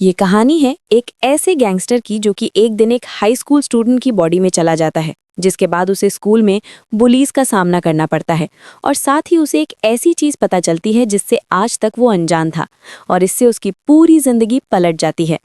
ये कहानी है एक ऐसे गैंगस्टर की जो कि एक दिन एक हाई स्कूल स्टूडेंट की बॉडी में चला जाता है, जिसके बाद उसे स्कूल में बुलीज का सामना करना पड़ता है और साथ ही उसे एक ऐसी चीज पता चलती है जिससे आज तक वो अनजान था और इससे उसकी पूरी जिंदगी पलट जाती है।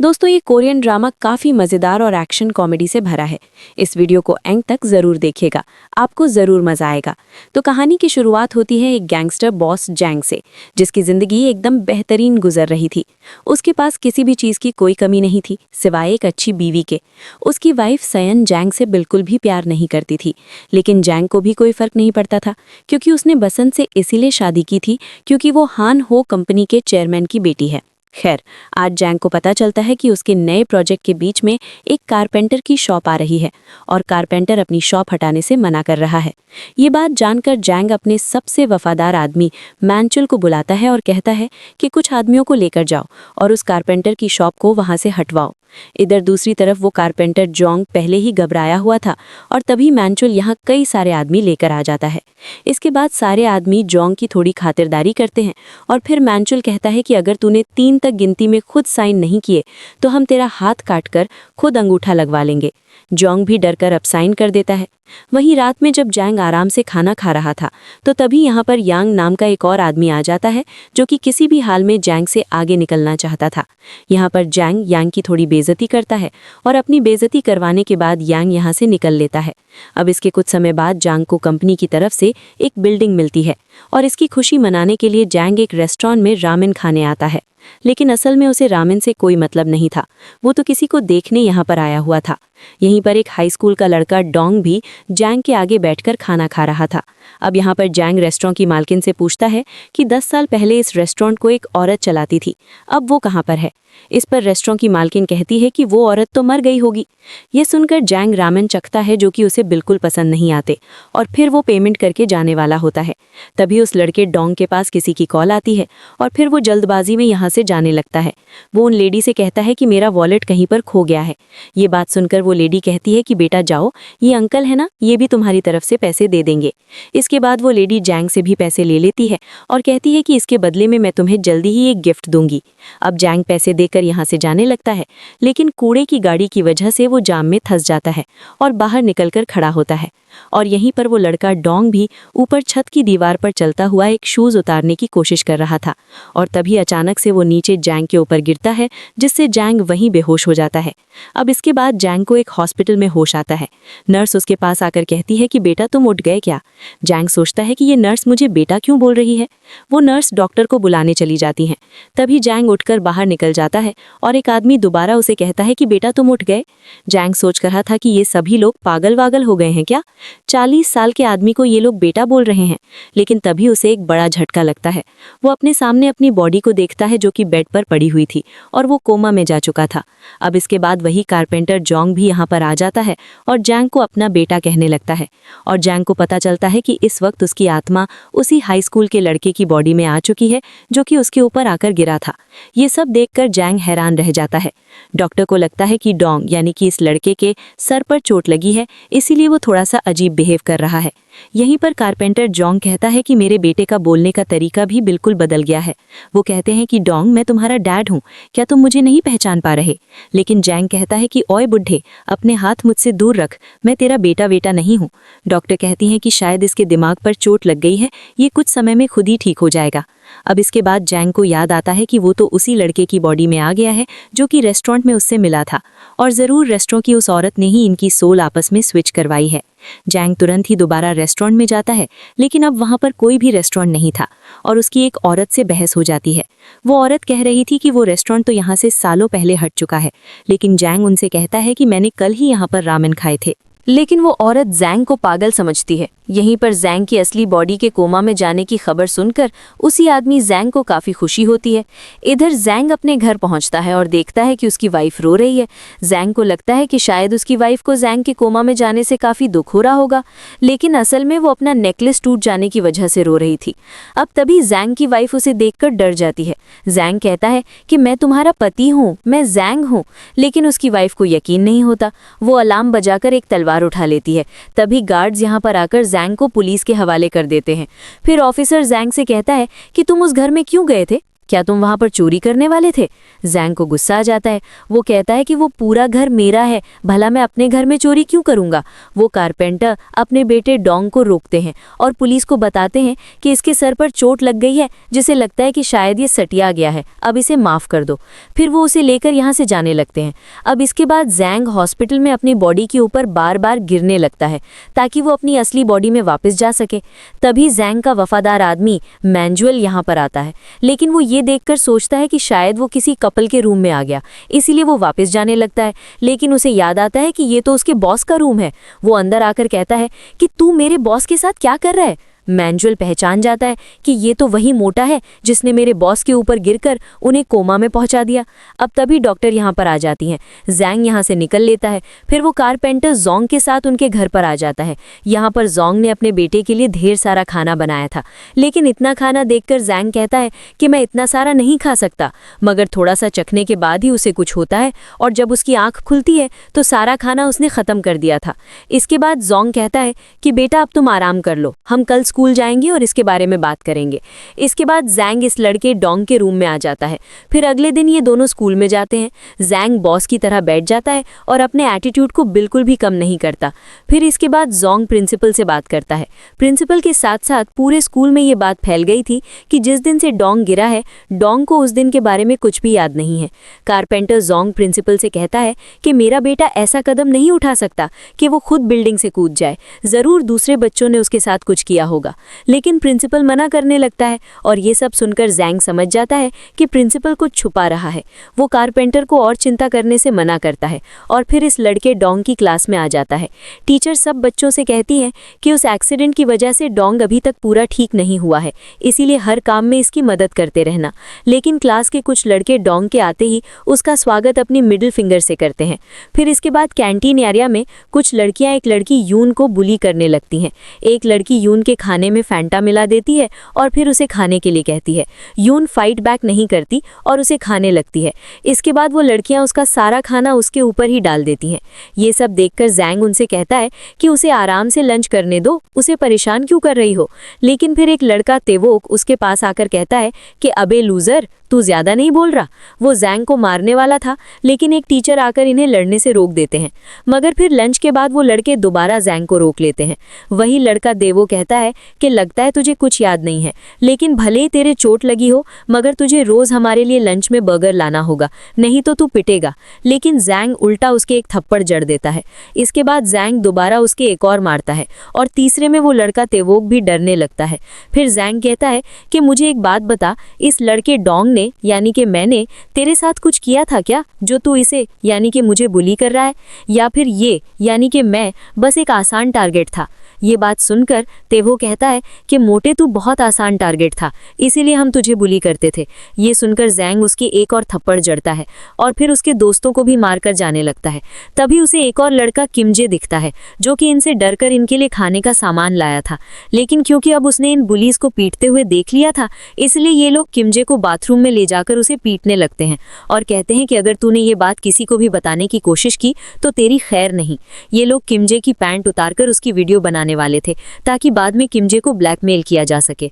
दोस्तों, ये कोरियन ड्रामा काफी मजेदार और एक्शन कॉमेडी से भरा है। इस वीडियो को एंड तक जरूर देखिएगा, आपको जरूर मजा आएगा। तो कहानी की शुरुआत होती है एक गैंगस्टर बॉस जैंग से, जिसकी जिंदगी एकदम बेहतरीन गुजर रही थी। उसके पास किसी भी चीज की कोई कमी नहीं थी सिवाय एक अच्छी बीवी के। उसकी वाइफ सयन जैंग से बिल्कुल भी प्यार नहीं करती थी, लेकिन जैंग को भी कोई फर्क नहीं पड़ता था, क्योंकि उसने बसंत से इसीलिए शादी की थी क्योंकि वो हान हो कंपनी के चेयरमैन की बेटी है। खैर, आज जैंग को पता चलता है कि उसके नए प्रोजेक्ट के बीच में एक कारपेंटर की शॉप आ रही है और कारपेंटर अपनी शॉप हटाने से मना कर रहा है। ये बात जानकर जैंग अपने सबसे वफादार आदमी मैनचुल को बुलाता है और कहता है कि कुछ आदमियों को लेकर जाओ और उस कारपेंटर की शॉप को वहां से हटवाओ। इधर दूसरी तरफ वो कारपेंटर जोंग पहले ही घबराया हुआ था और तभी मैनचुल यहाँ कई सारे आदमी लेकर आ जाता है। इसके बाद सारे आदमी जोंग की थोड़ी खातिरदारी करते हैं और फिर मैनचुल कहता है कि अगर तूने 3 तक गिनती में खुद साइन नहीं किए तो हम तेरा हाथ काटकर खुद अंगूठा लगवा लेंगे। जोंग भी डरकर अब साइन कर देता है। वहीं रात में जब जैंग आराम से खाना खा रहा था तो तभी यहाँ पर यांग नाम का एक और आदमी आ जाता है जो कि किसी भी हाल में जैंग से आगे निकलना चाहता था। यहाँ पर जैंग यांग की थोड़ी बेइज्जती करता है और अपनी बेइज्जती करवाने के बाद यांग यहाँ से निकल लेता है। अब इसके कुछ समय बाद जैंग को कंपनी की तरफ से एक बिल्डिंग मिलती है और इसकी खुशी मनाने के लिए जैंग एक रेस्टोरेंट में रामेन खाने आता है, लेकिन असल में उसे रामेन से कोई मतलब नहीं था। वो तो किसी को देखने यहाँ पर आया हुआ था। यहीं पर एक हाई स्कूल का लड़का डोंग भी जैंग के आगे बैठकर खाना खा रहा था। अब यहाँ पर जैंग रेस्टोरेंट की मालकिन से पूछता है कि 10 साल पहले इस रेस्टोरेंट को एक औरत चलाती थी, अब वो कहाँ पर है। इस पर रेस्टोरेंट की मालकिन कहती है कि वो औरत तो मर गई होगी। ये सुनकर जैंग रामेन चखता है जो कि उसे बिल्कुल पसंद नहीं आते और फिर वो पेमेंट करके जाने वाला होता है। तभी उस लड़के डोंग के पास किसी की कॉल आती है और फिर वो जल्दबाजी में यहाँ से जाने लगता है। वो उन लेडी से कहता है कि मेरा वॉलेट कहीं पर खो गया है। ये बात सुनकर वो लेडी कहती है कि बेटा जाओ, ये अंकल है ना, ये भी तुम्हारी तरफ से पैसे दे देंगे। इसके बाद वो लेडी जैंग से भी पैसे ले लेती है और कहती है कि इसके बदले में मैं तुम्हें जल्दी ही एक गिफ्ट दूंगी। अब जैंग पैसे देकर यहाँ से जाने लगता है, लेकिन कूड़े की गाड़ी की वजह से वो जाम में फंस जाता है और बाहर निकलकर खड़ा होता है। और यहीं पर वो लड़का डोंग भी ऊपर छत की दीवार पर चलता हुआ एक शूज उतारने की कोशिश कर रहा था और तभी अचानक से वो नीचे जैंग के ऊपर गिरता है, जिससे जैंग वहीं बेहोश हो जाता है। अब इसके बाद जैंग को एक हॉस्पिटल में होश आता है। नर्स उसके पास आकर कहती है कि बेटा तुम उठ गए क्या। जैंग सोचता है कि ये नर्स मुझे बेटा क्यों बोल रही है। वो नर्स डॉक्टर को बुलाने चली जाती हैं। तभी जैंग उठकर बाहर निकल जाता है और एक आदमी दोबारा उसे कहता है कि बेटा तुम उठ गए। जैंग सोच रहा था कि ये सभी लोग पागल वागल हो गए हैं क्या, 40 साल के आदमी को ये लोग बेटा बोल रहे हैं। लेकिन तभी उसे एक बड़ा झटका लगता है। वो अपने सामने अपनी बॉडी को देखता है जो कि बेड पर पड़ी हुई थी और वो कोमा में जा चुका था। अब इसके बाद वही कारपेंटर जोंग भी यहाँ पर आ जाता है और जैंग को अपना बेटा कहने लगता है और जैंग को पता चलता है कि इस वक्त उसकी आत्मा उसी हाई स्कूल के लड़के की बॉडी में आ चुकी है जो कि उसके ऊपर आकर गिरा था। ये सब देखकर जैंग हैरान रह जाता है। डॉक्टर को लगता है कि डोंग यानी कि इस लड़के के सर पर चोट लगी है, इसीलिए वो थोड़ा सा अजीब बिहेव कर रहा है। यहीं पर कारपेंटर जोंग कहता है कि मेरे बेटे का बोलने का तरीका भी बिल्कुल बदल गया है। वो कहते हैं कि डोंग मैं तुम्हारा डैड हूँ, क्या तुम मुझे नहीं पहचान पा रहे। लेकिन जैंग कहता है कि ओए बुढ़े, अपने हाथ मुझसे दूर रख, मैं तेरा बेटा नहीं हूँ। डॉक्टर कहती हैं कि शायद इसके दिमाग पर चोट लग गई है, ये कुछ समय में खुद ही ठीक हो जाएगा। अब इसके बाद जैंग को याद आता है कि वो तो उसी लड़के की बॉडी में आ गया है जो कि रेस्टोरेंट में उससे मिला था और ज़रूर रेस्टोरेंट की उस औरत ने ही इनकी सोल आपस में स्विच करवाई है। जैंग तुरंत ही दोबारा रेस्टोरेंट में जाता है, लेकिन अब वहाँ पर कोई भी रेस्टोरेंट नहीं था और उसकी एक औरत से बहस हो जाती है। वो औरत कह रही थी कि वो रेस्टोरेंट तो यहाँ से सालों पहले हट चुका है, लेकिन जैंग उनसे कहता है कि मैंने कल ही यहाँ पर रामेन खाए थे। लेकिन वो औरत जैंग को पागल समझती है। यहीं पर जैंग की असली बॉडी के कोमा में जाने की खबर सुनकर उसी आदमी जैंग को काफी खुशी होती है। इधर जैंग अपने घर पहुंचता है और देखता है कि उसकी वाइफ रो रही है। जैंग को लगता है कि शायद उसकी वाइफ को जैंग के कोमा में जाने से काफी दुख हो रहा होगा, लेकिन असल में वो अपना नेकलेस टूट जाने की वजह से रो रही थी। अब तभी जैंग की वाइफ उसे देखकर डर जाती है। जैंग कहता है कि मैं तुम्हारा पति हूँ, मैं जैंग हूँ, लेकिन उसकी वाइफ को यकीन नहीं होता। वो अलार्म बजाकर एक तलवार उठा लेती है। तभी गार्ड्स यहाँ पर आकर जैंग को पुलिस के हवाले कर देते हैं। फिर ऑफिसर जैंग से कहता है कि तुम उस घर में क्यों गए थे, क्या तुम वहां पर चोरी करने वाले थे? जैंग को गुस्सा आ जाता है। वो कहता है कि वो पूरा घर मेरा है, भला मैं अपने घर में चोरी क्यों करूंगा? वो कारपेंटर अपने बेटे डोंग को रोकते हैं और पुलिस को बताते हैं कि इसके सर पर चोट लग गई है, जिसे लगता है कि शायद ये सटिया गया है, अब इसे माफ कर दो। फिर वो उसे लेकर यहाँ से जाने लगते हैं। अब इसके बाद जैंग हॉस्पिटल में अपनी बॉडी के ऊपर बार बार गिरने लगता है ताकि वो अपनी असली बॉडी में वापस जा सके। तभी जैंग का वफादार आदमी मैनुअल यहाँ पर आता है, लेकिन वो ये देखकर सोचता है कि शायद वो किसी कपल के रूम में आ गया, इसीलिए वो वापस जाने लगता है। लेकिन उसे याद आता है कि ये तो उसके बॉस का रूम है। वो अंदर आकर कहता है कि तू मेरे बॉस के साथ क्या कर रहा है? मैनुअल पहचान जाता है कि ये तो वही मोटा है जिसने मेरे बॉस के ऊपर गिरकर उन्हें कोमा में पहुंचा दिया। अब तभी डॉक्टर यहाँ पर आ जाती हैं। जैंग यहाँ से निकल लेता है। फिर वो कारपेंटर जोंग के साथ उनके घर पर आ जाता है। यहाँ पर जोंग ने अपने बेटे के लिए ढेर सारा खाना बनाया था, लेकिन इतना खाना देखकर जैंग कहता है कि मैं इतना सारा नहीं खा सकता। मगर थोड़ा सा चखने के बाद ही उसे कुछ होता है और जब उसकी आंख खुलती है तो सारा खाना उसने ख़त्म कर दिया था। इसके बाद जोंग कहता है कि बेटा अब तुम आराम कर लो, हम कल स्कूल जाएंगे और इसके बारे में बात करेंगे। इसके बाद जैंग इस लड़के डोंग के रूम में आ जाता है। फिर अगले दिन ये दोनों स्कूल में जाते हैं। जैंग बॉस की तरह बैठ जाता है और अपने एटीट्यूड को बिल्कुल भी कम नहीं करता। फिर इसके बाद जोंग प्रिंसिपल से बात करता है। प्रिंसिपल के साथ साथ पूरे स्कूल में ये बात फैल गई थी कि जिस दिन से डोंग गिरा है, डोंग को उस दिन के बारे में कुछ भी याद नहीं है। कारपेंटर जोंग प्रिंसिपल से कहता है कि मेरा बेटा ऐसा कदम नहीं उठा सकता कि वो खुद बिल्डिंग से कूद जाए, जरूर दूसरे बच्चों ने उसके साथ कुछ किया होगा। लेकिन प्रिंसिपल मना करने लगता है और ये सब सुनकर जैंग समझ जाता है कि प्रिंसिपल कुछ छुपा रहा है। वो कारपेंटर को और चिंता करने से मना करता है और फिर इस लड़के डोंग की क्लास में आ जाता है। टीचर सब बच्चों से कहती है कि उस एक्सीडेंट की वजह से डोंग अभी तक पूरा ठीक नहीं हुआ है, इसीलिए हर काम में इसकी मदद करते रहना। लेकिन क्लास के कुछ लड़के डोंग के आते ही उसका स्वागत अपनी मिडिल फिंगर से करते हैं। फिर इसके बाद कैंटीन एरिया में कुछ लड़कियां एक लड़की यून को बुली करने लगती हैं। एक लड़की यून के खाने में फैंटा मिला देती है और फिर उसे खाने के लिए कहती है। यून फाइट बैक नहीं करती और उसे खाने लगती है। इसके बाद वो लड़कियां उसका सारा खाना उसके ऊपर ही डाल देती हैं। ये सब देखकर जैंग उनसे कहता है कि उसे आराम से लंच करने दो, उसे परेशान क्यों कर रही हो? लेकिन फिर एक लड़का तेवोक उसके पास आकर कहता है कि अबे लूजर, तू ज्यादा नहीं बोल रहा। वो जैंग को मारने वाला था, लेकिन एक टीचर आकर इन्हें लड़ने से रोक देते हैं। मगर फिर लंच के बाद वो लड़के दोबारा जैंग को रोक लेते हैं। वही लड़का देवो कहता है कि लगता है तुझे कुछ याद नहीं है, लेकिन भले ही तेरे चोट लगी हो, मगर तुझे रोज हमारे लिए लंच में बर्गर लाना होगा, नहीं तो तू पिटेगा। लेकिन जैंग उल्टा उसके एक थप्पड़ जड़ देता है। इसके बाद जैंग दोबारा उसके एक और मारता है और तीसरे में वो लड़का तेवोक भी डरने लगता है। फिर जैंग कहता है कि मुझे एक बात बता, इस लड़के डोंग ने यानी कि मैंने तेरे साथ कुछ किया था क्या, जो तू इसे यानी कि मुझे बुली कर रहा है? या फिर ये यानी कि मैं बस एक आसान टारगेट था? ये बात सुनकर तेवो कहता है कि मोटे तू बहुत आसान टारगेट था, इसीलिए हम तुझे बुली करते थे। ये सुनकर जैंग उसकी एक और थप्पड़ जड़ता है और फिर उसके दोस्तों को भी मारकर जाने लगता है। तभी उसे एक और लड़का किमजे दिखता है, जो कि इनसे डरकर इनके लिए खाने का सामान लाया था। लेकिन क्योंकि अब उसने इन बुलीज को पीटते हुए देख लिया था, इसलिए ये लोग किमजे को बाथरूम में ले जाकर उसे पीटने लगते हैं और कहते हैं कि अगर तूने ये बात किसी को भी बताने की कोशिश की तो तेरी खैर नहीं। ये लोग किमजे की पैंट उतारकर उसकी वीडियो बनाने वाले थे ताकि बाद में किमजे को ब्लैकमेल किया जा सके।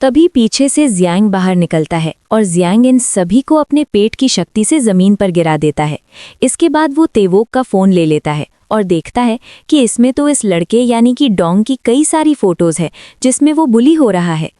तभी पीछे से जियांग बाहर निकलता है और जियांग इन सभी को अपने पेट की शक्ति से जमीन पर गिरा देता है। इसके बाद वो तेवोक का फोन ले लेता है और देखता है कि इसमें तो इस लड़के यानी कि डोंग की कई सारी फोटोज है जिसमें वो बुली हो रहा है।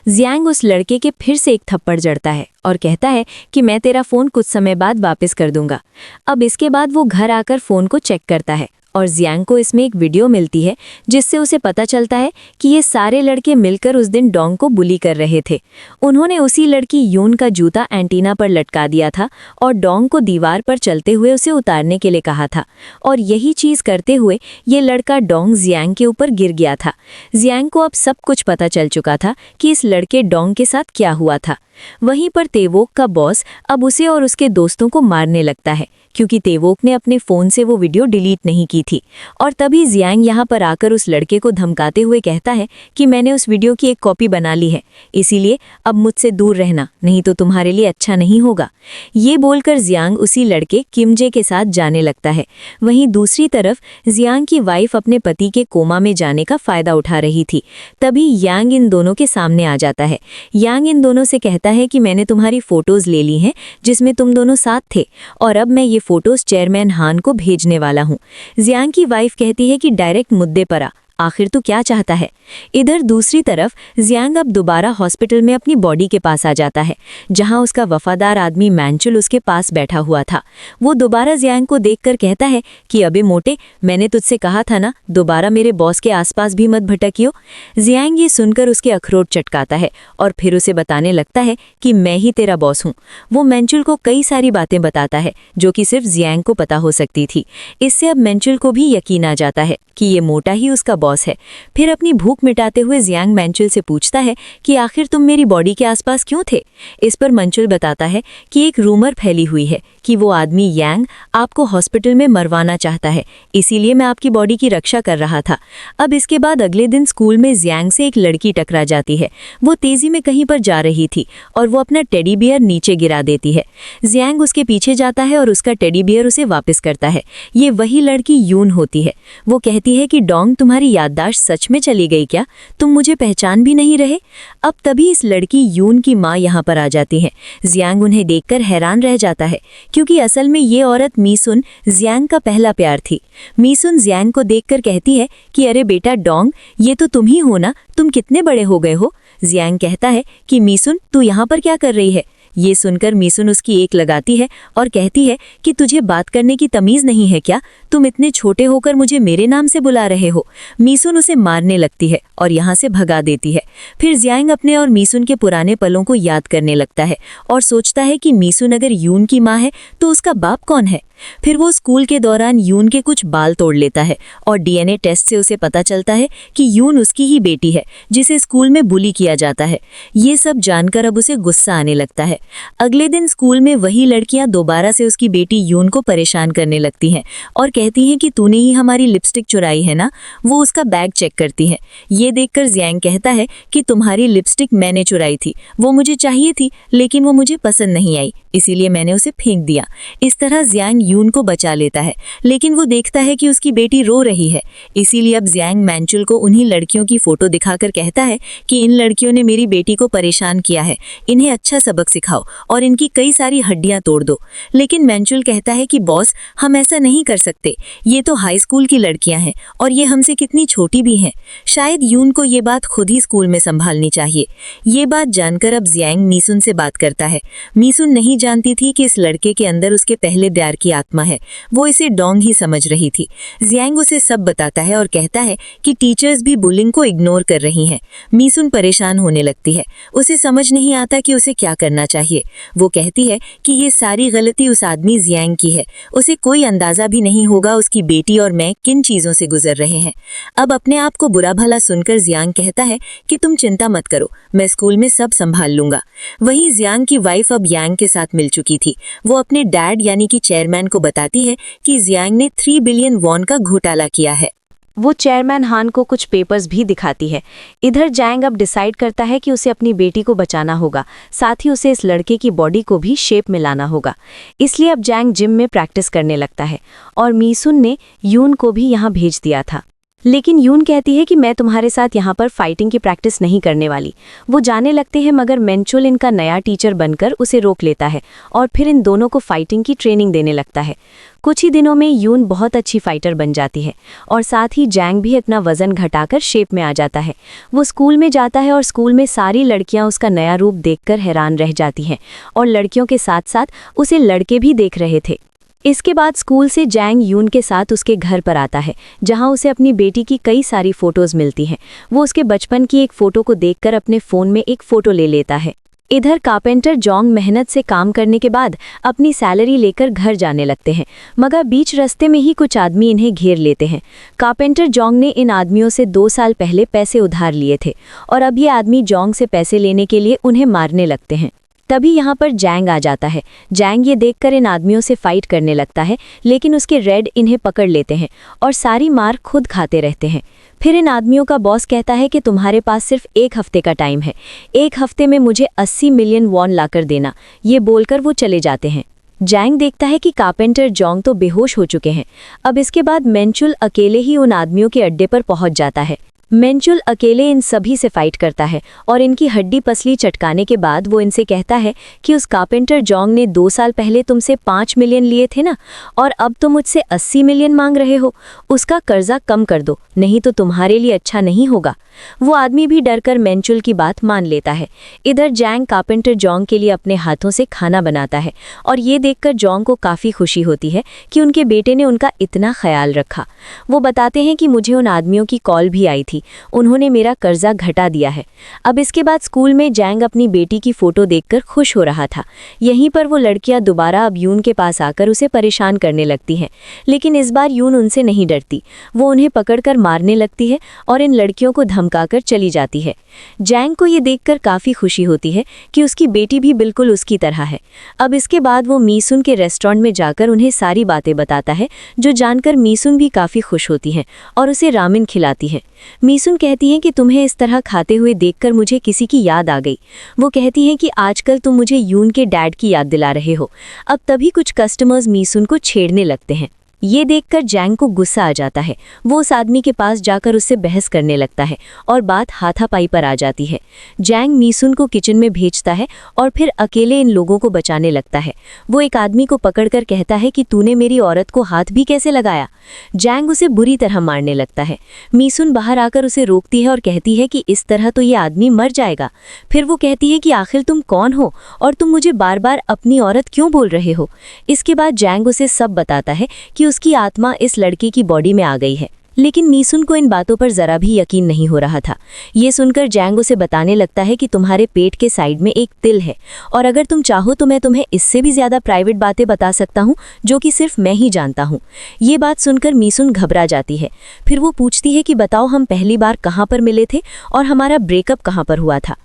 जियांग उस लड़के के फिर से एक थप्पड़ जड़ता है और कहता है कि मैं तेरा फोन कुछ समय बाद वापस कर दूंगा। अब इसके बाद वो घर आकर फोन को चेक करता है और जियांग को इसमें एक वीडियो मिलती है जिससे उसे पता चलता है कि ये सारे लड़के मिलकर उस दिन डोंग को बुली कर रहे थे। उन्होंने उसी लड़की यून का जूता एंटीना पर लटका दिया था और डोंग को दीवार पर चलते हुए उसे उतारने के लिए कहा था और यही चीज़ करते हुए ये लड़का डोंग जियांग के ऊपर गिर गया था। जियांग को अब सब कुछ पता चल चुका था कि इस लड़के डोंग के साथ क्या हुआ था। वहीं पर तेवोक का बॉस अब उसे और उसके दोस्तों को मारने लगता है क्योंकि तेवोक ने अपने फ़ोन से वो वीडियो डिलीट नहीं की थी। और तभी जियांग यहाँ पर आकर उस लड़के को धमकाते हुए कहता है कि मैंने उस वीडियो की एक कॉपी बना ली है, इसीलिए अब मुझसे दूर रहना, नहीं तो तुम्हारे लिए अच्छा नहीं होगा। ये बोलकर जियांग उसी लड़के किमजे के साथ जाने लगता है। वहीं दूसरी तरफ जियांग की वाइफ अपने पति के कोमा में जाने का फ़ायदा उठा रही थी। तभी यांग इन दोनों के सामने सामने आ जाता है। यांग इन दोनों से कहता है कि मैंने तुम्हारी फोटोज ले ली हैं जिसमें तुम दोनों साथ थे, और अब मैं ये फोटोज चेयरमैन हान को भेजने वाला हूँ। जियांग की वाइफ कहती है कि डायरेक्ट मुद्दे पर आ, आखिर तू क्या चाहता है। इधर दूसरी तरफ जियांग अब दोबारा हॉस्पिटल में अपनी बॉडी के पास आ जाता है, जहां उसका वफादार आदमी मैंचुल उसके पास बैठा हुआ था। वो दोबारा जियांग को देखकर कहता है कि अबे मोटे, मैंने तुझसे कहा था ना, दोबारा मेरे बॉस के आसपास भी मत भटकियो। जियांग ये सुनकर उसके अखरोट चटकाता है और फिर उसे बताने लगता है कि मैं ही तेरा बॉस हूँ। वो मैंचुल को कई सारी बातें बताता है जो कि सिर्फ जियांग को पता हो सकती थी। इससे अब मैंचुल को भी यकीन आ जाता है कि ये मोटा ही उसका बॉस है। फिर अपनी भूख मिटाते हुए जियांग मैंचुल से पूछता है कि आखिर तुम मेरी बॉडी के आसपास क्यों थे। इस पर मैंचुल बताता है कि एक रूमर फैली हुई है कि वो आदमी यांग आपको हॉस्पिटल में मरवाना चाहता है, इसीलिए मैं आपकी बॉडी की रक्षा कर रहा था। अब इसके बाद अगले दिन स्कूल में जियांग से एक लड़की टकरा जाती है। वो तेजी में कहीं पर जा रही थी और वो अपना टेडी बियर नीचे गिरा देती है। जियांग उसके पीछे जाता है और उसका टेडी बियर उसे वापस करता है। ये वही लड़की यून होती है। वो कहती है कि डोंग, तुम्हारी याददाश्त सच में चली गई क्या? तुम मुझे पहचान भी नहीं रहे? अब तभी इस लड़की यून की माँ यहाँ पर आ जाती है। जियांग उन्हें देखकर हैरान रह जाता है, क्योंकि असल में ये औरत मीसुन जियांग का पहला प्यार थी। मीसुन जियांग को देखकर कहती है कि अरे बेटा डोंग, ये तो तुम ही हो ना, तुम कितने बड़े हो गए हो। जियांग कहता है कि मीसुन, तू यहाँ पर क्या कर रही है। ये सुनकर मीसुन उसकी एक लगाती है और कहती है कि तुझे बात करने की तमीज नहीं है क्या? तुम इतने छोटे होकर मुझे मेरे नाम से बुला रहे हो। मीसुन उसे मारने लगती है और यहाँ से भगा देती है। फिर जियांग अपने और मीसुन के पुराने पलों को याद करने लगता है और सोचता है कि मीसुन अगर यून की माँ है तो उसका बाप कौन है। फिर वो स्कूल के दौरान यून के कुछ बाल तोड़ लेता है और डीएनए टेस्ट से उसे पता चलता है कि यून उसकी ही बेटी है, जिसे स्कूल में बुली किया जाता है। ये सब जानकर अब उसे गुस्सा आने लगता है। अगले दिन स्कूल में वही लड़कियां दोबारा से उसकी बेटी यून को परेशान करने लगती हैं और कहती हैं कि तूने ही हमारी लिपस्टिक चुराई है ना। वो उसका बैग चेक करती हैं। ये देखकर जियांग कहता है कि तुम्हारी लिपस्टिक मैंने चुराई थी, वो मुझे चाहिए थी लेकिन वो मुझे पसंद नहीं आई, इसीलिए मैंने उसे फेंक दिया। इस तरह जियांग यून को बचा लेता है, लेकिन वो देखता है कि उसकी बेटी रो रही है। इसीलिए अब जियांग मैंचुल को उन्हीं लड़कियों की फोटो दिखाकर कहता है कि इन लड़कियों ने मेरी बेटी को परेशान किया है, इन्हें अच्छा सबक सिखाओ और इनकी कई सारी हड्डियां तोड़ दो। लेकिन मैंचुल कहता है कि बॉस, हम ऐसा नहीं कर सकते, ये तो हाई स्कूल की लड़कियां हैं और ये हमसे कितनी छोटी भी हैं। शायद यून को ये बात खुद ही स्कूल में संभालनी चाहिए। ये बात जानकर अब जियांग मीसुन से बात करता है। मीसुन नहीं जानती थी कि इस लड़के के अंदर उसके पहले प्यार की आत्मा है। वो इसे डोंग ही समझ रही थी। जियांग उसे सब बताता है और कहता है कि टीचर्स भी बुलिंग को इग्नोर कर रही हैं। मीसुन परेशान होने लगती है। उसे समझ नहीं आता कि उसे क्या करना चाहिए। वो कहती है कि ये सारी गलती उस आदमी जियांग की है। उसे कोई अंदाजा भी नहीं होगा उसकी बेटी और मैं किन चीजों से गुजर रहे हैं। अब अपने आप को बुरा भला सुनकर जियांग कहता है कि तुम चिंता मत करो, मैं स्कूल में सब संभाल लूंगा। वहीं जियांग की वाइफ अब यांग के साथ मिल चुकी थी। वो अपने डैड यानी कि चेयरमैन को बताती है कि जियांग ने 3 बिलियन वॉन का घोटाला किया है। वो चेयरमैन हान को कुछ पेपर्स भी दिखाती है। इधर जैंग अब डिसाइड करता है कि उसे अपनी बेटी को बचाना होगा, साथ ही उसे इस लड़के की बॉडी को भी शेप में लाना होगा। इसलिए अब जैंग जिम में प्रैक्टिस करने लगता है और मीसुन ने यून को भी यहाँ भेज दिया था। लेकिन यून कहती है कि मैं तुम्हारे साथ यहाँ पर फाइटिंग की प्रैक्टिस नहीं करने वाली। वो जाने लगते हैं, मगर मैंचुल इनका नया टीचर बनकर उसे रोक लेता है और फिर इन दोनों को फाइटिंग की ट्रेनिंग देने लगता है। कुछ ही दिनों में यून बहुत अच्छी फाइटर बन जाती है और साथ ही जैंग भी अपना वजन घटाकर शेप में आ जाता है। वो स्कूल में जाता है और स्कूल में सारी लड़कियां उसका नया रूप देखकर हैरान रह जाती हैं और लड़कियों के साथ साथ उसे लड़के भी देख रहे थे। इसके बाद स्कूल से जैंग यून के साथ उसके घर पर आता है, जहां उसे अपनी बेटी की कई सारी फोटोज मिलती हैं। वो उसके बचपन की एक फ़ोटो को देखकर अपने फ़ोन में एक फ़ोटो ले लेता है। इधर कारपेंटर जोंग मेहनत से काम करने के बाद अपनी सैलरी लेकर घर जाने लगते हैं, मगर बीच रास्ते में ही कुछ आदमी इन्हें घेर लेते हैं। कारपेंटर जोंग ने इन आदमियों से 2 साल पहले पैसे उधार लिए थे और अब ये आदमी जोंग से पैसे लेने के लिए उन्हें मारने लगते हैं। तभी यहाँ पर जैंग आ जाता है। जैंग ये देखकर इन आदमियों से फाइट करने लगता है, लेकिन उसके रेड इन्हें पकड़ लेते हैं और सारी मार खुद खाते रहते हैं। फिर इन आदमियों का बॉस कहता है कि तुम्हारे पास सिर्फ 1 हफ्ते का टाइम है, 1 हफ्ते में मुझे 80 मिलियन वॉन लाकर देना। ये बोलकर वो चले जाते हैं। जैंग देखता है कि कारपेंटर जोंग तो बेहोश हो चुके हैं। अब इसके बाद मैंचुल अकेले ही उन आदमियों के अड्डे पर पहुंच जाता है। मेंचुल अकेले इन सभी से फाइट करता है और इनकी हड्डी पसली चटकाने के बाद वो इनसे कहता है कि उस कारपेंटर जोंग ने 2 साल पहले तुमसे 5 मिलियन लिए थे ना, और अब तुम मुझसे 80 मिलियन मांग रहे हो। उसका कर्जा कम कर दो, नहीं तो तुम्हारे लिए अच्छा नहीं होगा। वो आदमी भी डरकर मेंचुल की बात मान लेता है। इधर जैंग कारपेंटर जोंग के लिए अपने हाथों से खाना बनाता है और ये देखकर जोंग को काफ़ी खुशी होती है कि उनके बेटे ने उनका इतना ख्याल रखा। वो बताते हैं कि मुझे उन आदमियों की कॉल भी आई थी, उन्होंने मेरा कर्जा घटा दिया है। अब इसके बाद स्कूल में जैंग अपनी बेटी की फोटो देखकर खुश हो रहा था। यहीं पर वो लड़कियां दोबारा अब यून के पास आकर उसे परेशान करने लगती हैं, लेकिन इस बार यून उनसे नहीं डरती। वो उन्हें पकड़कर मारने लगती है और इन लड़कियों को धमकाकर चली जाती है। जैंग को ये देखकर काफ़ी खुशी होती है कि उसकी बेटी भी बिल्कुल उसकी तरह है। अब इसके बाद वो मीसुन के रेस्टोरेंट में जाकर उन्हें सारी बातें बताता है, जो जानकर मीसुन भी काफ़ी खुश होती हैं और उसे रामेन खिलाती है। मीसुन कहती हैं कि तुम्हें इस तरह खाते हुए देखकर मुझे किसी की याद आ गई। वो कहती हैं कि आजकल तुम मुझे यून के डैड की याद दिला रहे हो। अब तभी कुछ कस्टमर्स मीसुन को छेड़ने लगते हैं। ये देखकर जैंग को गुस्सा आ जाता है। वो उस आदमी के पास जाकर उससे बहस करने लगता है और बात हाथापाई पर आ जाती है। जैंग मीसुन को किचन में भेजता है और फिर अकेले इन लोगों को बचाने लगता है। वो एक आदमी को पकड़कर कहता है कि तूने मेरी औरत को हाथ भी कैसे लगाया। जैंग उसे बुरी तरह मारने लगता है। मीसुन बाहर आकर उसे रोकती है और कहती है कि इस तरह तो ये आदमी मर जाएगा। फिर वो कहती है कि आखिर तुम कौन हो और तुम मुझे बार बार अपनी औरत क्यों बोल रहे हो। इसके बाद जैंग उसे सब बताता है कि उसकी आत्मा इस लड़के की बॉडी में आ गई है, लेकिन मीसुन को इन बातों पर जरा भी यकीन नहीं हो रहा था। ये सुनकर जैंग उसे बताने लगता है कि तुम्हारे पेट के साइड में एक तिल है और अगर तुम चाहो तो मैं तुम्हें इससे भी ज्यादा प्राइवेट बातें बता सकता हूँ जो कि सिर्फ मैं ही जानता हूँ। ये बात सुनकर मीसुन घबरा जाती है। फिर वो पूछती है कि बताओ हम पहली बार कहाँ पर मिले थे और हमारा ब्रेकअप कहाँ पर हुआ था।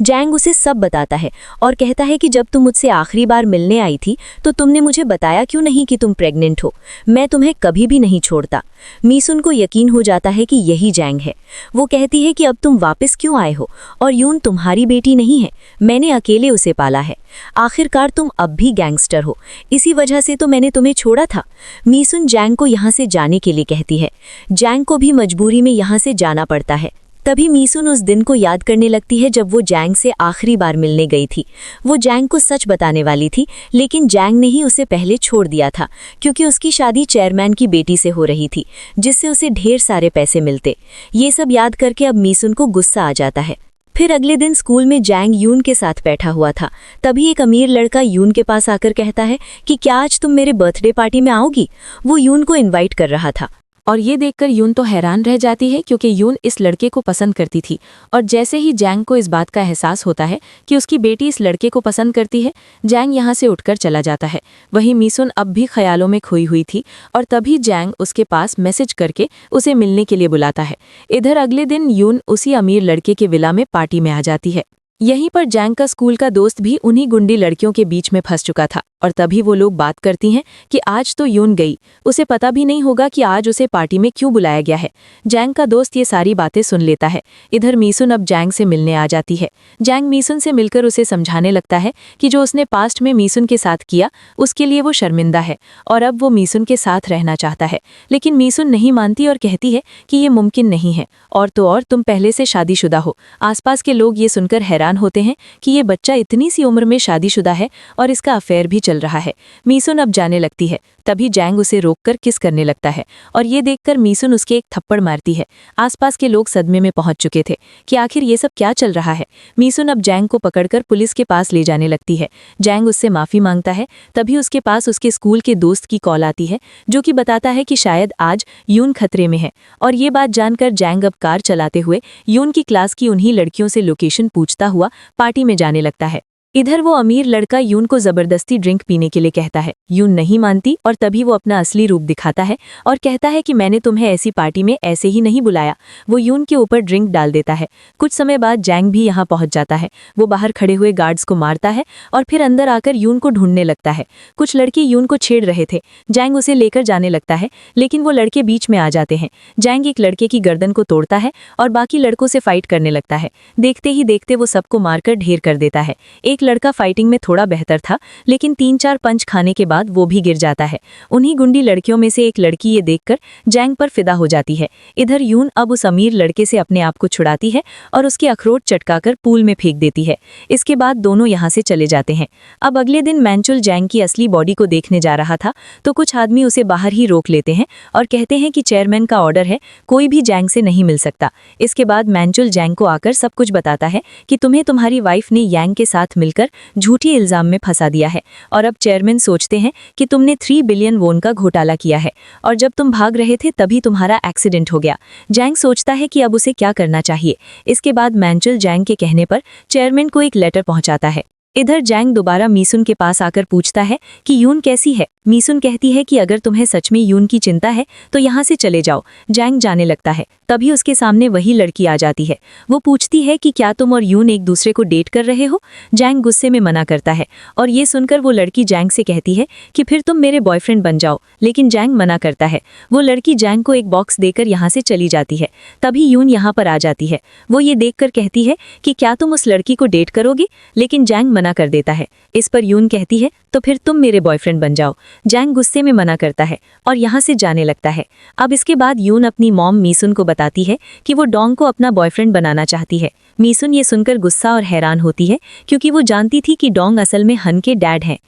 जैंग उसे सब बताता है और कहता है कि जब तुम मुझसे आखिरी बार मिलने आई थी तो तुमने मुझे बताया क्यों नहीं कि तुम प्रेग्नेंट हो। मैं तुम्हें कभी भी नहीं छोड़ता। मीसुन को यकीन हो जाता है कि यही जैंग है। वो कहती है कि अब तुम वापस क्यों आए हो और यून तुम्हारी बेटी नहीं है, मैंने अकेले उसे पाला है। आखिरकार तुम अब भी गैंगस्टर हो, इसी वजह से तो मैंने तुम्हें छोड़ा था। मीसुन जैंग को यहाँ से जाने के लिए कहती है। जैंग को भी मजबूरी में यहाँ से जाना पड़ता है। तभी मीसुन उस दिन को याद करने लगती है जब वो जैंग से आखिरी बार मिलने गई थी। वो जैंग को सच बताने वाली थी, लेकिन जैंग ने ही उसे पहले छोड़ दिया था क्योंकि उसकी शादी चेयरमैन की बेटी से हो रही थी, जिससे उसे ढेर सारे पैसे मिलते। ये सब याद करके अब मीसुन को गुस्सा आ जाता है। फिर अगले दिन स्कूल में जैंग यून के साथ बैठा हुआ था। तभी एक अमीर लड़का यून के पास आकर कहता है कि क्या आज तुम मेरे बर्थडे पार्टी में आओगी। वो यून को इनवाइट कर रहा था और ये देखकर यून तो हैरान रह जाती है क्योंकि यून इस लड़के को पसंद करती थी। और जैसे ही जैंग को इस बात का एहसास होता है कि उसकी बेटी इस लड़के को पसंद करती है, जैंग यहाँ से उठकर चला जाता है। वहीं मीसुन अब भी ख्यालों में खोई हुई थी और तभी जैंग उसके पास मैसेज करके उसे मिलने के लिए बुलाता है। इधर अगले दिन यून उसी अमीर लड़के के विला में पार्टी में आ जाती है। यहीं पर जैंग का स्कूल का दोस्त भी उन्हीं गुंडी लड़कियों के बीच में फंस चुका था और तभी वो लोग बात करती हैं कि आज तो यून गई, उसे पता भी नहीं होगा कि आज उसे पार्टी में क्यों बुलाया गया है। जैंग का दोस्त ये सारी बातें सुन लेता है। इधर मीसुन अब जैंग से मिलने आ जाती है। जैंग मीसुन से मिलकर उसे समझाने लगता है कि जो उसने पास्ट में मीसुन के साथ किया उसके लिए वो शर्मिंदा है और अब वो मीसुन के साथ रहना चाहता है। लेकिन मीसुन नहीं मानती और कहती है कि ये मुमकिन नहीं है, और तो और तुम पहले से शादीशुदा हो। आसपास के लोग ये सुनकर हैरान होते हैं कि ये बच्चा इतनी सी उम्र में शादीशुदा है और इसका अफेयर भी चल रहा है। मीसुन अब जाने लगती है। तभी जैंग उसे रोककर किस करने लगता है और ये देखकर मीसुन उसके एक थप्पड़ मारती है। आसपास के लोग सदमे में पहुंच चुके थे कि आखिर ये सब क्या चल रहा है। मीसुन अब जैंग को पकड़कर पुलिस के पास ले जाने लगती है। जैंग उससे माफी मांगता है। तभी उसके पास उसके स्कूल के दोस्त की कॉल आती है जो कि बताता है कि शायद आज यून खतरे में है। और ये बात जानकर जैंग अब कार चलाते हुए यून की क्लास की उन्हीं लड़कियों से लोकेशन पूछता हुआ पार्टी में जाने लगता है। इधर वो अमीर लड़का यून को जबरदस्ती ड्रिंक पीने के लिए कहता है। यून नहीं मानती और तभी वो अपना असली रूप दिखाता है और कहता है कि मैंने तुम्हें ऐसी पार्टी में ऐसे ही नहीं बुलाया। वो यून के ऊपर ड्रिंक डाल देता है। कुछ समय बाद जैंग भी यहाँ पहुंच जाता है। वो बाहर खड़े हुए गार्ड्स को मारता है और फिर अंदर आकर यून को ढूंढने लगता है। कुछ लड़के यून को छेड़ रहे थे। जैंग उसे लेकर जाने लगता है, लेकिन वो लड़के बीच में आ जाते हैं। जैंग एक लड़के की गर्दन को तोड़ता है और बाकी लड़कों से फाइट करने लगता है। देखते ही देखते वो सबको मारकर ढेर कर देता है। एक लड़का फाइटिंग में थोड़ा बेहतर था, लेकिन 3-4 पंच खाने के बाद वो भी गिर जाता है। उन्हीं गुंडी लड़कियों में से एक लड़की ये देखकर जैंग पर फिदा हो जाती है। इधर यून अब उस अमीर लड़के से अपने आप को छुड़ाती है और उसके अखरोट चटकाकर पूल में फेंक देती है। इसके बाद दोनों यहाँ से चले जाते हैं। अब अगले दिन मैंचुल जैंग की असली बॉडी को देखने जा रहा था तो कुछ आदमी उसे बाहर ही रोक लेते हैं और कहते हैं कि चेयरमैन का ऑर्डर है, कोई भी जैंग से नहीं मिल सकता। इसके बाद मैंचुल जैंग को आकर सब कुछ बताता है कि तुम्हें तुम्हारी वाइफ ने यांग के साथ मिलकर झूठी इल्जाम में फंसा दिया है और अब चेयरमैन सोचते हैं कि तुमने 3 बिलियन वोन का घोटाला किया है और जब तुम भाग रहे थे तभी तुम्हारा एक्सीडेंट हो गया। जैंग सोचता है कि अब उसे क्या करना चाहिए। इसके बाद मैंचुल जैंग के कहने पर चेयरमैन को एक लेटर पहुंचाता है। इधर जैंग दोबारा मीसुन के पास आकर पूछता है कि यून कैसी है। मीसुन कहती है कि अगर तुम्हें सच में यून की चिंता है तो यहाँ से चले जाओ। जैंग जाने लगता है, तभी उसके सामने वही लड़की आ जाती है। वो पूछती है कि क्या तुम और यून एक दूसरे को डेट कर रहे हो। जैंग गुस्से में मना करता है और ये सुनकर वो लड़की जैंग से कहती है कि फिर तुम मेरे बॉयफ्रेंड बन जाओ, लेकिन जैंग मना करता है। वो लड़की जैंग को एक बॉक्स देकर यहाँ से चली जाती है। तभी यून यहाँ पर आ जाती है। वो ये देखकर कहती है कि क्या तुम उस लड़की को डेट करोगी, लेकिन जैंग मना कर देता है। इस पर यून कहती है तो फिर तुम मेरे बॉयफ्रेंड बन जाओ। जैंग गुस्से में मना करता है और यहाँ से जाने लगता है। अब इसके बाद यून अपनी मॉम मीसुन को बताती है कि वो डोंग को अपना बॉयफ्रेंड बनाना चाहती है। मीसुन ये सुनकर गुस्सा और हैरान होती है क्योंकि वो जानती थी कि डोंग असल में हन के डैड हैं।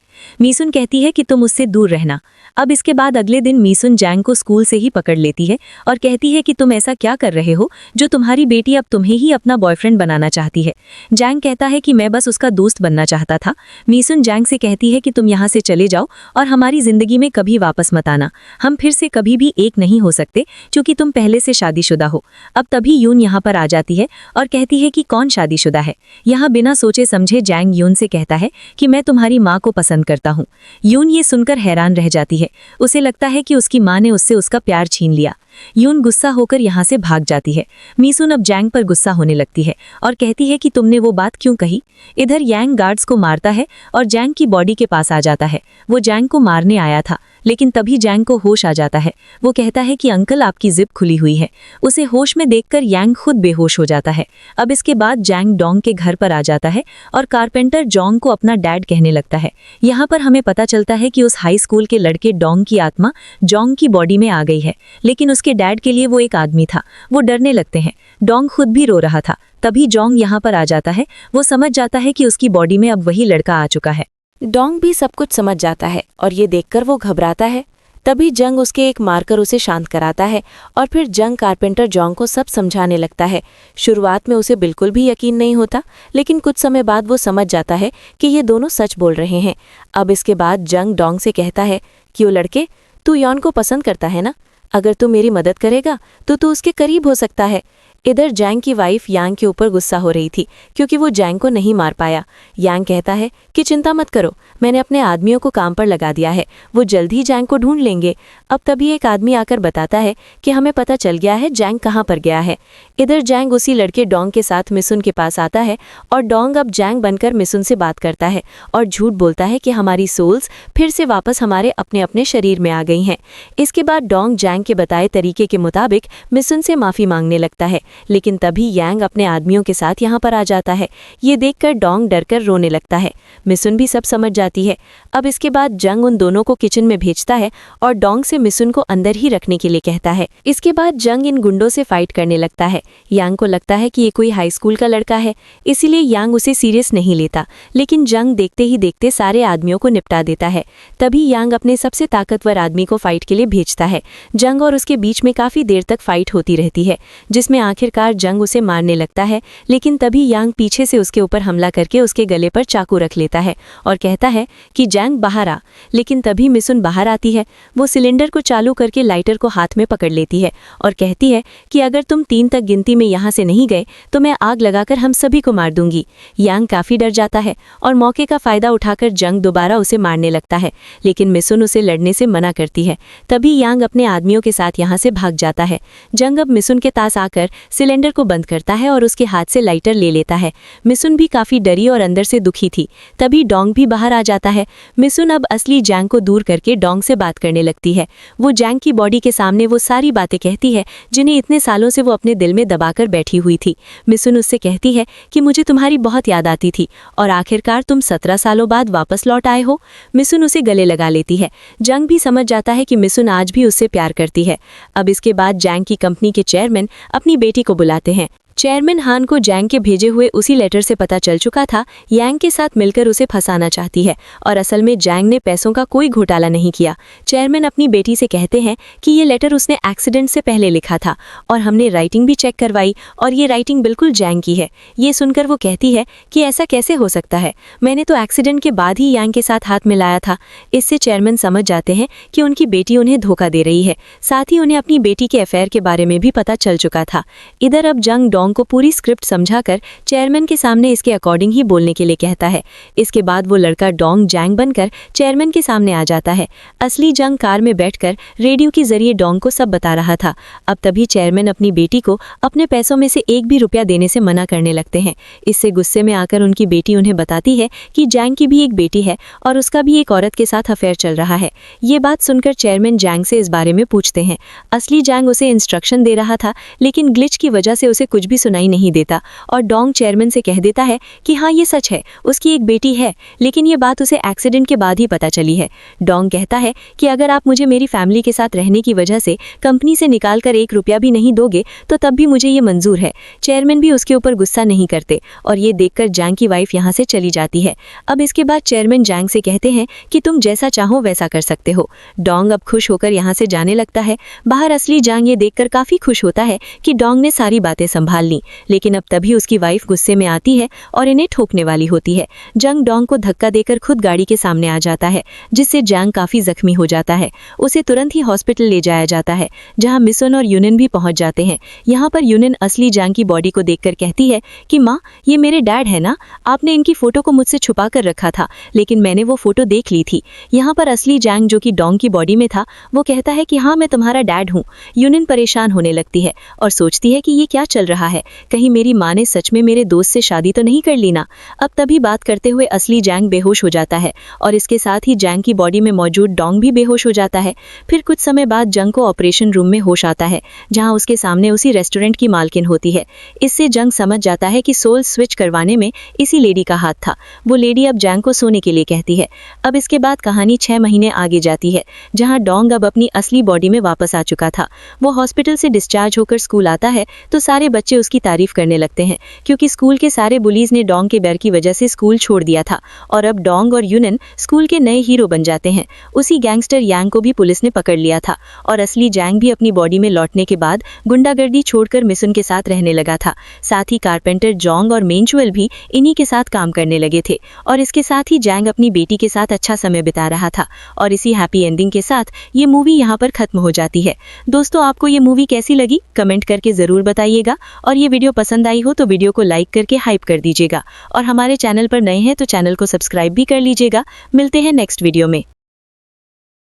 मीसुन कहती है कि तुम उससे दूर रहना। अब इसके बाद अगले दिन मीसुन जैंग को स्कूल से ही पकड़ लेती है और कहती है कि तुम ऐसा क्या कर रहे हो जो तुम्हारी बेटी अब तुम्हें ही अपना बॉयफ्रेंड बनाना चाहती है। जैंग कहता है कि मैं बस उसका दोस्त बनना चाहता था। मीसुन जैंग से कहती है कि तुम यहाँ से चले जाओ और हमारी जिंदगी में कभी वापस मत आना। हम फिर से कभी भी एक नहीं हो सकते क्योंकि तुम पहले से शादीशुदा हो। अब तभी यून यहाँ पर आ जाती है और कहती है कि कौन शादीशुदा है। यहाँ बिना सोचे समझे जैंग यून से कहता है कि मैं तुम्हारी माँ को पसंद करता हूँ। यून ये सुनकर हैरान रह जाती है। उसे लगता है कि उसकी माँ ने उससे उसका प्यार छीन लिया। यून गुस्सा होकर यहाँ से भाग जाती है। मीसुन अब जैंग पर गुस्सा होने लगती है और कहती है कि तुमने वो बात क्यों कही। इधर यांग गार्ड्स को मारता है और जैंग की बॉडी के पास आ जाता है। वो जैंग को मारने आया था, लेकिन तभी जैंग को होश आ जाता है। वो कहता है कि अंकल आपकी जिप खुली हुई है। उसे होश में देखकर यांग खुद बेहोश हो जाता है। अब इसके बाद जैंग डोंग के घर पर आ जाता है और कारपेंटर जोंग को अपना डैड कहने लगता है। यहाँ पर हमें पता चलता है कि उस हाई स्कूल के लड़के डोंग की आत्मा जोंग की बॉडी में आ गई है, लेकिन उसके डैड के लिए वो एक आदमी था। वो डरने लगते हैं। डोंग खुद भी रो रहा था। तभी जोंग यहाँ पर आ जाता है। वो समझ जाता है कि उसकी बॉडी में अब वही लड़का आ चुका है। डोंग भी सब कुछ समझ जाता है और ये देखकर वो घबराता है। तभी जंग उसके एक मारकर उसे शांत कराता है और फिर जंग कारपेंटर जोंग को सब समझाने लगता है। शुरुआत में उसे बिल्कुल भी यकीन नहीं होता, लेकिन कुछ समय बाद वो समझ जाता है कि ये दोनों सच बोल रहे हैं। अब इसके बाद जंग डोंग से कहता है कि ओ लड़के, तू यॉन को पसंद करता है ना? अगर तू मेरी मदद करेगा तो तू उसके करीब हो सकता है। इधर जैंग की वाइफ यांग के ऊपर गुस्सा हो रही थी क्योंकि वो जैंग को नहीं मार पाया। यांग कहता है कि चिंता मत करो, मैंने अपने आदमियों को काम पर लगा दिया है, वो जल्द ही जैंग को ढूंढ लेंगे। अब तभी एक आदमी आकर बताता है कि हमें पता चल गया है जैंग कहाँ पर गया है। इधर जैंग उसी लड़के डोंग के साथ मिसुन के पास आता है और डोंग अब जैंग बनकर मिसुन से बात करता है और झूठ बोलता है कि हमारी सोल्स फिर से वापस हमारे अपने अपने शरीर में आ गई हैं। इसके बाद डोंग जैंग के बताए तरीके के मुताबिक मिसुन से माफ़ी मांगने लगता है, लेकिन तभी यांग अपने आदमियों के साथ यहाँ पर आ जाता है। ये देखकर डोंग डरकर रोने लगता है। मिसुन भी सब समझ जाती है। अब इसके बाद जंग उन दोनों को किचन में भेजता है और डोंग से मिसुन को अंदर ही रखने के लिए कहता है। इसके बाद जंग इन गुंडों से फाइट करने लगता है। यांग को लगता है कि ये कोई हाई स्कूल का लड़का है, इसीलिए यांग उसे सीरियस नहीं लेता, लेकिन जंग देखते ही देखते सारे आदमियों को निपटा देता है। तभी यांग अपने सबसे ताकतवर आदमी को फाइट के लिए भेजता है। जंग और उसके बीच में काफी देर तक फाइट होती रहती है, जिसमें आखिरकार जंग उसे मारने लगता है, लेकिन तभी यांग पीछे से उसके ऊपर हमला करके उसके गले पर चाकू रख लेता है और कहता है कि जंग बाहर आ। लेकिन तभी मिसुन बाहर आती है। वो सिलेंडर को चालू करके लाइटर को हाथ में पकड़ लेती है और कहती है कि अगर तुम 3 तक गिनती में यहाँ से नहीं गए तो मैं आग लगाकर हम सभी को मार दूंगी। यांग काफी डर जाता है और मौके का फायदा उठाकर जंग दोबारा उसे मारने लगता है, लेकिन मिसुन उसे लड़ने से मना करती है। तभी यांग अपने आदमियों के साथ यहाँ से भाग जाता है। जंग अब मिसुन के पास आकर सिलेंडर को बंद करता है और उसके हाथ से लाइटर ले लेता है। मिसुन भी काफी डरी और अंदर से दुखी थी। तभी डोंग भी बाहर आ जाता है। मिसुन अब असली जैंग को दूर करके डोंग से बात करने लगती है। वो जैंग की बॉडी के सामने वो सारी बातें कहती है जिन्हें इतने सालों से वो अपने दिल में दबाकर बैठी हुई थी। मिसुन उससे कहती है कि मुझे तुम्हारी बहुत याद आती थी और आखिरकार तुम 17 सालों बाद वापस लौट आए हो। मिसुन उसे गले लगा लेती है। जंग भी समझ जाता है कि मिसुन आज भी उससे प्यार करती है। अब इसके बाद जैंग की कंपनी के चेयरमैन अपनी बेटी को बुलाते हैं। चेयरमैन हान को जैंग के भेजे हुए उसी लेटर से पता चल चुका था यांग के साथ मिलकर उसे फंसाना चाहती है और असल में जैंग ने पैसों का कोई घोटाला नहीं किया। चेयरमैन अपनी बेटी से कहते हैं कि ये लेटर उसने एक्सीडेंट से पहले लिखा था और हमने राइटिंग भी चेक करवाई और ये राइटिंग बिल्कुल जैंग की है। ये सुनकर वो कहती है कि ऐसा कैसे हो सकता है, मैंने तो एक्सीडेंट के बाद ही यांग के साथ हाथ मिलाया था। इससे चेयरमैन समझ जाते हैं कि उनकी बेटी उन्हें धोखा दे रही है। साथ ही उन्हें अपनी बेटी के अफेयर के बारे में भी पता चल चुका था। इधर अब जंग डोंग को पूरी स्क्रिप्ट समझाकर चेयरमैन के सामने इसके अकॉर्डिंग ही बोलने के लिए कहता है। इसके बाद वो लड़का डोंग जैंग बनकर चेयरमैन के सामने आ जाता है। असली जंग कार में बैठकर रेडियो के जरिए डोंग को सब बता रहा था। अब तभी चेयरमैन अपनी बेटी को अपने पैसों में से एक भी रुपया देने से मना करने लगते हैं। इससे गुस्से में आकर उनकी बेटी उन्हें बताती है कि जैंग की भी एक बेटी है और उसका भी एक औरत के साथ अफेयर चल रहा है। ये बात सुनकर चेयरमैन जैंग से इस बारे में पूछते हैं। असली जैंग उसे इंस्ट्रक्शन दे रहा था लेकिन ग्लिच की वजह से उसे कुछ भी सुनाई नहीं देता और डोंग चेयरमैन से कह देता है कि हाँ ये सच है, उसकी एक बेटी है, लेकिन ये बात उसे एक्सीडेंट के बाद ही पता चली है। डोंग कहता है कि अगर आप मुझे मेरी फैमिली के साथ रहने की वजह से कंपनी से निकालकर 1 रुपया भी नहीं दोगे तो तब भी मुझे ये मंजूर है। चेयरमैन भी उसके ऊपर गुस्सा नहीं करते और ये देखकर जैंग की वाइफ यहाँ से चली जाती है। अब इसके बाद चेयरमैन जैंग से कहते हैं कि तुम जैसा चाहो वैसा कर सकते हो। डोंग अब खुश होकर यहाँ से जाने लगता है। बाहर असली जैंग ये देखकर काफी खुश होता है कि डोंग ने सारी बातें संभाल ली, लेकिन अब तभी उसकी वाइफ गुस्से में आती है और इन्हें ठोकने वाली होती है। जंग डोंग को धक्का देकर खुद गाड़ी के सामने आ जाता है जिससे जैंग काफी जख्मी हो जाता है। उसे तुरंत ही हॉस्पिटल ले जाया जाता है जहां मिसुन और यूनिन भी पहुंच जाते हैं। यहाँ पर यूनिन असली जैंग की बॉडी को देखकर कहती है कि माँ ये मेरे डैड है ना, आपने इनकी फोटो को मुझसे छुपा कर रखा था लेकिन मैंने वो फोटो देख ली थी। यहाँ पर असली जैंग जो कि डोंग की बॉडी में था वो कहता है कि हाँ मैं तुम्हारा डैड हूँ। यूनिन परेशान होने लगती है और सोचती है कि ये क्या चल रहा है, कहीं मेरी माँ ने सच में मेरे दोस्त से शादी तो नहीं कर ली ना। अब तभी बात करते हुए असली जैंग बेहोश हो जाता है और इसके साथ ही जैंग की बॉडी में मौजूद डोंग भी बेहोश हो जाता है। फिर कुछ समय बाद जंग को ऑपरेशन रूम में होश आता है जहां उसके सामने उसी रेस्टोरेंट की मालकिन होती है। इससे जंग समझ जाता है कि सोल स्विच करवाने में इसी लेडी का हाथ था। वो लेडी अब जैंग को सोने के लिए कहती है। अब इसके बाद कहानी 6 महीने आगे जाती है जहाँ डोंग अब अपनी असली बॉडी में वापस आ चुका था। वो हॉस्पिटल से डिस्चार्ज होकर स्कूल आता है तो सारे बच्चे उसकी तारीफ करने लगते हैं क्योंकि स्कूल के सारे बुलीज ने डोंग के डर की वजह से स्कूल छोड़ दिया था और अब डोंग और यूनिन स्कूल के नए हीरो बन जाते हैं। उसी गैंगस्टर यांग को भी पुलिस ने पकड़ लिया था और असली जैंग भी अपनी बॉडी में लौटने के बाद गुंडागर्दी छोड़कर मिसुन के साथ रहने लगा था। साथ ही कारपेंटर जोंग और मेंचुअल भी इन्हीं के साथ काम करने लगे थे और इसके साथ ही जैंग अपनी बेटी के साथ अच्छा समय बिता रहा था और इसी हैप्पी एंडिंग के साथ ये मूवी यहाँ पर खत्म हो जाती है। दोस्तों आपको ये मूवी कैसी लगी कमेंट करके जरूर बताइएगा और ये वीडियो पसंद आई हो तो वीडियो को लाइक करके हाइप कर दीजिएगा और हमारे चैनल पर नए हैं तो चैनल को सब्सक्राइब भी कर लीजिएगा। मिलते हैं नेक्स्ट वीडियो में।